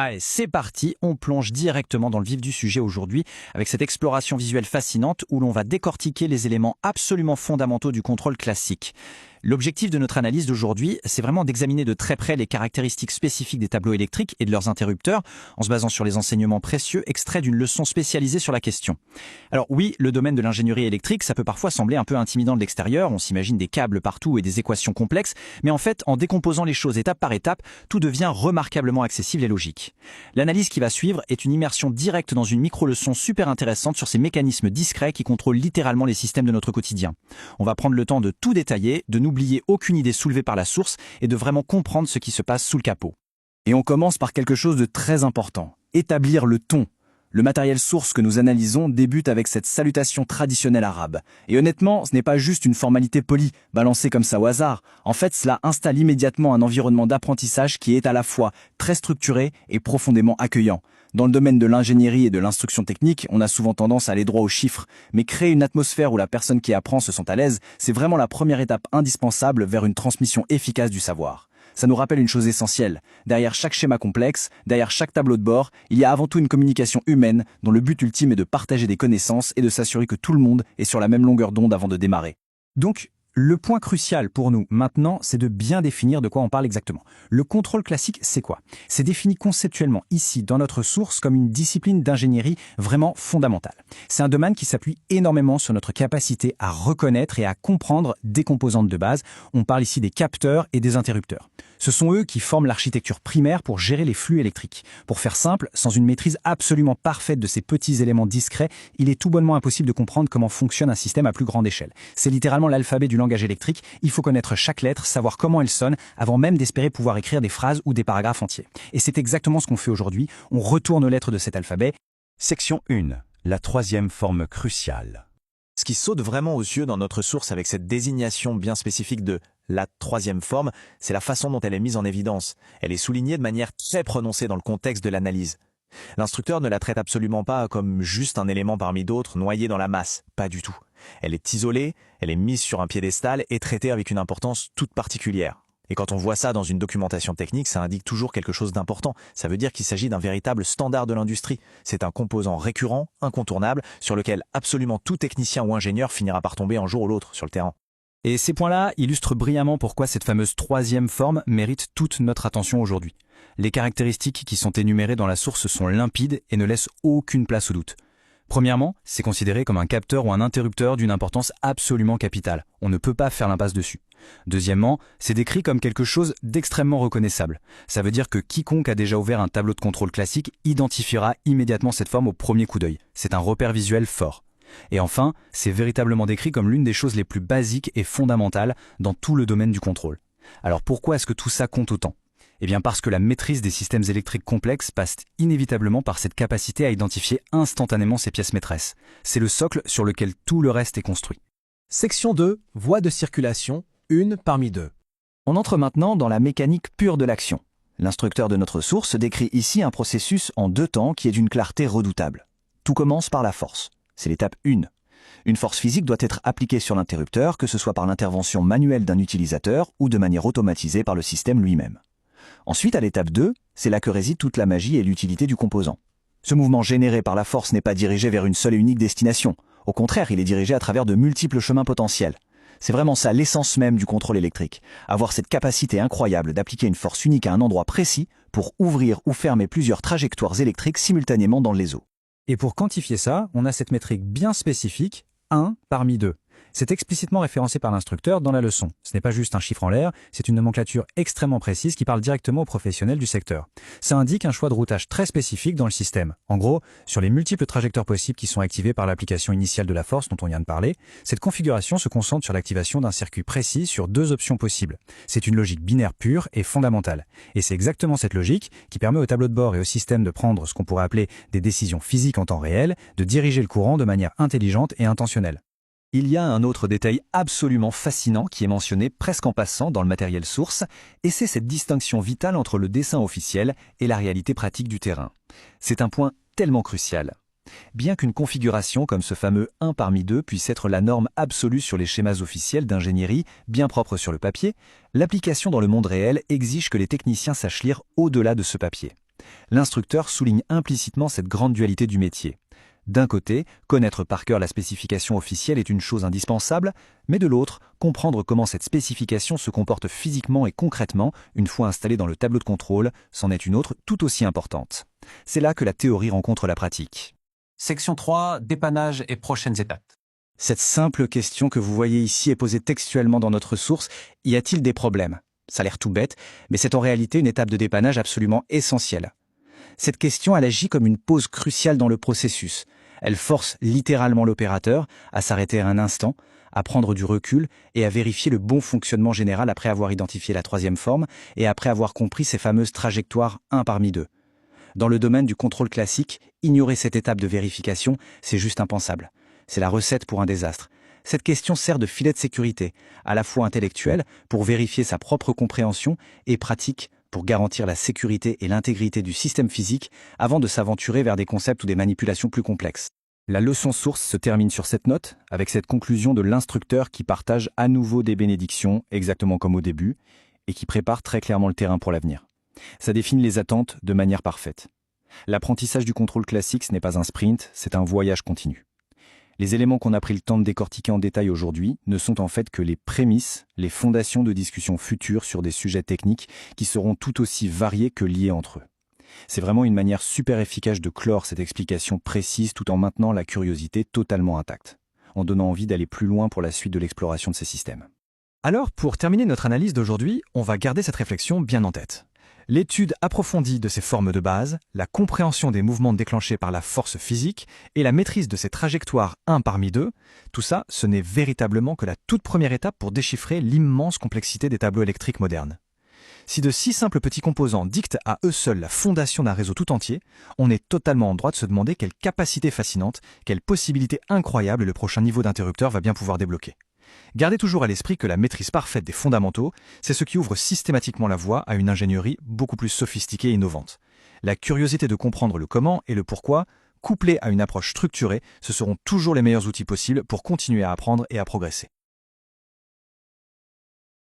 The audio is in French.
Allez, c'est parti, on plonge directement dans le vif du sujet aujourd'hui avec cette exploration visuelle fascinante où l'on va décortiquer les éléments absolument fondamentaux du contrôle classique. L'objectif de notre analyse d'aujourd'hui, c'est vraiment d'examiner de très près les caractéristiques spécifiques des tableaux électriques et de leurs interrupteurs, en se basant sur les enseignements précieux extraits d'une leçon spécialisée sur la question. Alors oui, le domaine de l'ingénierie électrique, ça peut parfois sembler un peu intimidant de l'extérieur, on s'imagine des câbles partout et des équations complexes, mais en fait, en décomposant les choses étape par étape, tout devient remarquablement accessible et logique. L'analyse qui va suivre est une immersion directe dans une micro-leçon super intéressante sur ces mécanismes discrets qui contrôlent littéralement les systèmes de notre quotidien. On va prendre le temps de tout détailler, de n'oublier aucune idée soulevée par la source et de vraiment comprendre ce qui se passe sous le capot. Et on commence par quelque chose de très important, établir le ton. Le matériel source que nous analysons débute avec cette salutation traditionnelle arabe. Et honnêtement, ce n'est pas juste une formalité polie, balancée comme ça au hasard. En fait, cela installe immédiatement un environnement d'apprentissage qui est à la fois très structuré et profondément accueillant. Dans le domaine de l'ingénierie et de l'instruction technique, on a souvent tendance à aller droit aux chiffres, mais créer une atmosphère où la personne qui apprend se sent à l'aise, c'est vraiment la première étape indispensable vers une transmission efficace du savoir. Ça nous rappelle une chose essentielle. Derrière chaque schéma complexe, derrière chaque tableau de bord, il y a avant tout une communication humaine dont le but ultime est de partager des connaissances et de s'assurer que tout le monde est sur la même longueur d'onde avant de démarrer. Donc, le point crucial pour nous maintenant, c'est de bien définir de quoi on parle exactement. Le contrôle classique, c'est quoi? C'est défini conceptuellement ici, dans notre source, comme une discipline d'ingénierie vraiment fondamentale. C'est un domaine qui s'appuie énormément sur notre capacité à reconnaître et à comprendre des composantes de base. On parle ici des capteurs et des interrupteurs. Ce sont eux qui forment l'architecture primaire pour gérer les flux électriques. Pour faire simple, sans une maîtrise absolument parfaite de ces petits éléments discrets, il est tout bonnement impossible de comprendre comment fonctionne un système à plus grande échelle. C'est littéralement l'alphabet du langage électrique. Il faut connaître chaque lettre, savoir comment elle sonne, avant même d'espérer pouvoir écrire des phrases ou des paragraphes entiers. Et c'est exactement ce qu'on fait aujourd'hui. On retourne aux lettres de cet alphabet. Section 1. La troisième forme cruciale. Ce qui saute vraiment aux yeux dans notre source avec cette désignation bien spécifique de la troisième forme, c'est la façon dont elle est mise en évidence. Elle est soulignée de manière très prononcée dans le contexte de l'analyse. L'instructeur ne la traite absolument pas comme juste un élément parmi d'autres noyé dans la masse, pas du tout. Elle est isolée, elle est mise sur un piédestal et traitée avec une importance toute particulière. Et quand on voit ça dans une documentation technique, ça indique toujours quelque chose d'important. Ça veut dire qu'il s'agit d'un véritable standard de l'industrie. C'est un composant récurrent, incontournable, sur lequel absolument tout technicien ou ingénieur finira par tomber un jour ou l'autre sur le terrain. Et ces points-là illustrent brillamment pourquoi cette fameuse troisième forme mérite toute notre attention aujourd'hui. Les caractéristiques qui sont énumérées dans la source sont limpides et ne laissent aucune place au doute. Premièrement, c'est considéré comme un capteur ou un interrupteur d'une importance absolument capitale. On ne peut pas faire l'impasse dessus. Deuxièmement, c'est décrit comme quelque chose d'extrêmement reconnaissable. Ça veut dire que quiconque a déjà ouvert un tableau de contrôle classique identifiera immédiatement cette forme au premier coup d'œil. C'est un repère visuel fort. Et enfin, c'est véritablement décrit comme l'une des choses les plus basiques et fondamentales dans tout le domaine du contrôle. Alors pourquoi est-ce que tout ça compte autant ? Eh bien parce que la maîtrise des systèmes électriques complexes passe inévitablement par cette capacité à identifier instantanément ces pièces maîtresses. C'est le socle sur lequel tout le reste est construit. Section 2. Voie de circulation, une parmi deux. On entre maintenant dans la mécanique pure de l'action. L'instructeur de notre source décrit ici un processus en 2 temps qui est d'une clarté redoutable. Tout commence par la force. C'est l'étape 1. Une force physique doit être appliquée sur l'interrupteur, que ce soit par l'intervention manuelle d'un utilisateur ou de manière automatisée par le système lui-même. Ensuite, à l'étape 2, c'est là que réside toute la magie et l'utilité du composant. Ce mouvement généré par la force n'est pas dirigé vers une seule et unique destination. Au contraire, il est dirigé à travers de multiples chemins potentiels. C'est vraiment ça l'essence même du contrôle électrique. Avoir cette capacité incroyable d'appliquer une force unique à un endroit précis pour ouvrir ou fermer plusieurs trajectoires électriques simultanément dans les eaux. Et pour quantifier ça, on a cette métrique bien spécifique, 1 parmi 2. C'est explicitement référencé par l'instructeur dans la leçon. Ce n'est pas juste un chiffre en l'air, c'est une nomenclature extrêmement précise qui parle directement aux professionnels du secteur. Ça indique un choix de routage très spécifique dans le système. En gros, sur les multiples trajectoires possibles qui sont activées par l'application initiale de la force dont on vient de parler, cette configuration se concentre sur l'activation d'un circuit précis sur 2 options possibles. C'est une logique binaire pure et fondamentale. Et c'est exactement cette logique qui permet au tableau de bord et au système de prendre ce qu'on pourrait appeler des décisions physiques en temps réel, de diriger le courant de manière intelligente et intentionnelle. Il y a un autre détail absolument fascinant qui est mentionné presque en passant dans le matériel source, et c'est cette distinction vitale entre le dessin officiel et la réalité pratique du terrain. C'est un point tellement crucial. Bien qu'une configuration comme ce fameux 1 parmi 2 puisse être la norme absolue sur les schémas officiels d'ingénierie, bien propres sur le papier, l'application dans le monde réel exige que les techniciens sachent lire au-delà de ce papier. L'instructeur souligne implicitement cette grande dualité du métier. D'un côté, connaître par cœur la spécification officielle est une chose indispensable, mais de l'autre, comprendre comment cette spécification se comporte physiquement et concrètement une fois installée dans le tableau de contrôle, c'en est une autre tout aussi importante. C'est là que la théorie rencontre la pratique. Section 3, dépannage et prochaines étapes. Cette simple question que vous voyez ici est posée textuellement dans notre source. Y a-t-il des problèmes? Ça a l'air tout bête, mais c'est en réalité une étape de dépannage absolument essentielle. Cette question, elle agit comme une pause cruciale dans le processus. Elle force littéralement l'opérateur à s'arrêter un instant, à prendre du recul et à vérifier le bon fonctionnement général après avoir identifié la troisième forme et après avoir compris ces fameuses trajectoires 1 parmi 2. Dans le domaine du contrôle classique, ignorer cette étape de vérification, c'est juste impensable. C'est la recette pour un désastre. Cette question sert de filet de sécurité, à la fois intellectuel pour vérifier sa propre compréhension et pratique pour garantir la sécurité et l'intégrité du système physique avant de s'aventurer vers des concepts ou des manipulations plus complexes. La leçon source se termine sur cette note, avec cette conclusion de l'instructeur qui partage à nouveau des bénédictions, exactement comme au début, et qui prépare très clairement le terrain pour l'avenir. Ça définit les attentes de manière parfaite. L'apprentissage du contrôle classique, ce n'est pas un sprint, c'est un voyage continu. Les éléments qu'on a pris le temps de décortiquer en détail aujourd'hui ne sont en fait que les prémices, les fondations de discussions futures sur des sujets techniques qui seront tout aussi variés que liés entre eux. C'est vraiment une manière super efficace de clore cette explication précise tout en maintenant la curiosité totalement intacte, en donnant envie d'aller plus loin pour la suite de l'exploration de ces systèmes. Alors, pour terminer notre analyse d'aujourd'hui, on va garder cette réflexion bien en tête. L'étude approfondie de ces formes de base, la compréhension des mouvements déclenchés par la force physique et la maîtrise de ces trajectoires 1 parmi 2, tout ça, ce n'est véritablement que la toute première étape pour déchiffrer l'immense complexité des tableaux électriques modernes. Si de si simples petits composants dictent à eux seuls la fondation d'un réseau tout entier, on est totalement en droit de se demander quelle capacité fascinante, quelle possibilité incroyable le prochain niveau d'interrupteur va bien pouvoir débloquer. Gardez toujours à l'esprit que la maîtrise parfaite des fondamentaux, c'est ce qui ouvre systématiquement la voie à une ingénierie beaucoup plus sophistiquée et innovante. La curiosité de comprendre le comment et le pourquoi, couplée à une approche structurée, ce seront toujours les meilleurs outils possibles pour continuer à apprendre et à progresser.